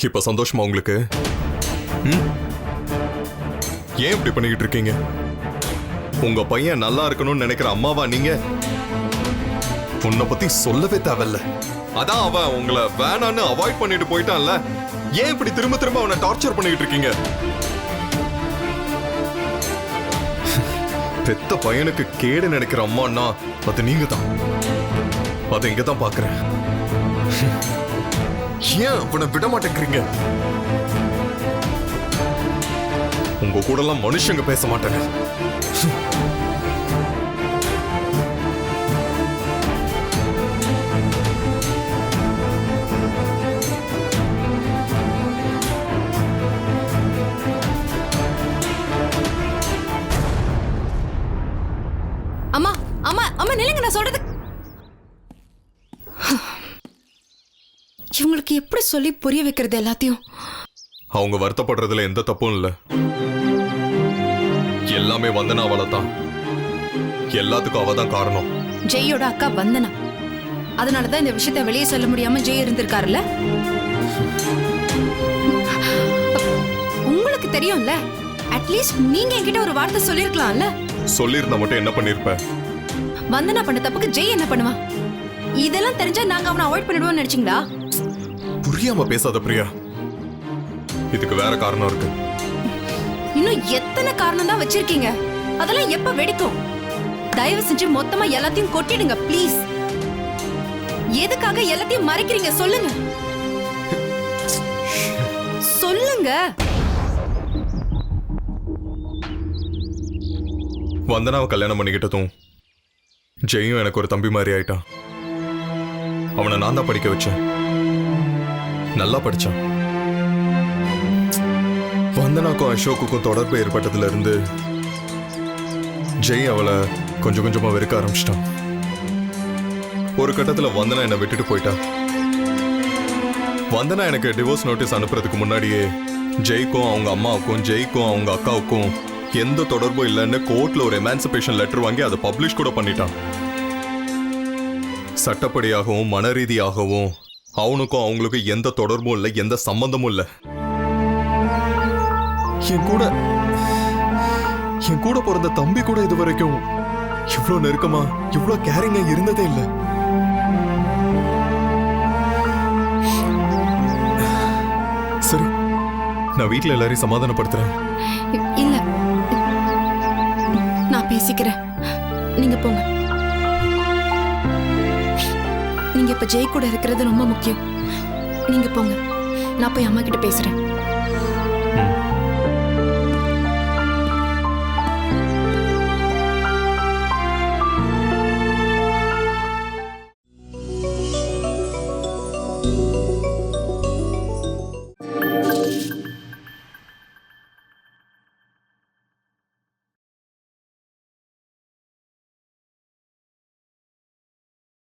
இப்ப சந்தோஷமா உங்களுக்கு? ஏன் இப்படி பண்ணிக்கிட்டு இருக்கீங்க? உங்க பையன் நல்லா இருக்கணும்னு நினைக்கிற அம்மாவா நீங்க? உன்னை பத்தி சொல்லவே தேவையில்ல. அதான் அவன் உங்களை வேணான்னு அவாய்ட் பண்ணிட்டு போயிட்டான்ல. ஏன் இப்படி திரும்ப திரும்ப அவனை டார்ச்சர் பண்ணிக்கிட்டு இருக்கீங்க? பெத்த பையனுக்கு கேடு நினைக்கிற அம்மான்னா அது நீங்க தான். அதை இங்க தான் பாக்குறேன். ஏன் அவனை விட மாட்டேங்கிறீங்க? உங்க கூட எல்லாம் மனுஷங்க பேச மாட்டாங்க. அம்மா அம்மா அம்மா நில்லுங்க, நான் சொல்றது. இவங்களுக்கு எப்படி சொல்லி புரிய வைக்கிறது எல்லாத்தையும்? அவங்க வருத்தப்படுறதுல எந்த தப்பும் இல்ல. எல்லாமே வந்தனா அவளதான். எல்லாத்துக்கும் அவதான் காரணம். ஜெயோட அக்கா வந்தனா. அதனாலதான் இந்த விஷயத்தை வெளியே சொல்ல முடியாம ஜெய் இருந்திருக்காருல்ல. உங்களுக்கு தெரியும்ல, அட்லீஸ்ட் நீங்க என்கிட்ட ஒரு வார்த்தை சொல்லிருக்கலாம்ல. சொல்லிருந்தா மட்டும் என்ன பண்ணிருப்ப? வந்தனா பண்ண தப்புக்கு ஜெய் என்ன பண்ணுவா? இதெல்லாம் தெரிஞ்சா நாங்க அவனை அவாய்ட் பண்ணிடுவோம்னு நினைச்சீங்களா? புரியாம பேசாத பிரியா. இதுக்கு வேற காரணம் இருக்கு. இன்னும் எத்தனை காரணம் தான் வச்சிருக்கீங்க? அதெல்லாம் எப்ப வெடிக்கும்? தயவு செஞ்சு மொத்தமா எல்லாத்தையும் கொட்டிடுங்க ப்ளீஸ். எதுக்காக எல்லாத்தையும் மறைக்கிறீங்க சொல்லுங்க. சொல்லுங்க. வந்தனாவை கல்யாணம் பண்ணிக்கிட்டதும் ஜெயும் எனக்கு ஒரு தம்பி மாதிரி ஆயிட்டான். அவனை நான் தான் படிக்க வச்சேன். நல்லா படிச்சான். வந்தனாக்கும் அசோக்குக்கும் தொடர்பு ஏற்பட்டதுல இருந்து ஜெய் அவளை கொஞ்சம் கொஞ்சமா வெறுக்க ஆரம்பிச்சிட்டான். ஒரு கட்டத்துல வந்தனா என்னை விட்டுட்டு போயிட்டா. வந்தனா எனக்கு டிவோர்ஸ் நோட்டீஸ் அனுப்புறதுக்கு முன்னாடியே ஜெய்க்கும் அவங்க அம்மாவுக்கும் ஜெய்க்கும் அவங்க அக்காவுக்கும் எந்த தொடர்பும் இல்லைன்னு கோர்ட்ல ஒரு எமான்சிபேஷன் லெட்டர் வாங்கி அதை பப்ளிஷ் கூட பண்ணிட்டான். சட்டப்படியாகவும் மன ரீதியாகவும் அவனுக்கும் அவங்களுக்கும் எந்த தொடர்பும் இல்லை, எந்த சம்பந்தமும் இல்லை. என் கூட பிறந்த தம்பி கூட இது வரைக்கும் இவ்வளோ நெருக்கமா இவ்வளோ கேரிங்கா இருந்ததே இல்லை. சரி, நான் வீட்டுல எல்லாரையும் சமாதானப்படுத்துறேன். இல்ல, நான் பேசிக்கிறேன். நீங்க போங்க. நீங்க இப்ப ஜெய் கூட இருக்கிறது ரொம்ப முக்கியம். நீங்க போங்க, நான் போய் அம்மா கிட்ட பேசுறேன்.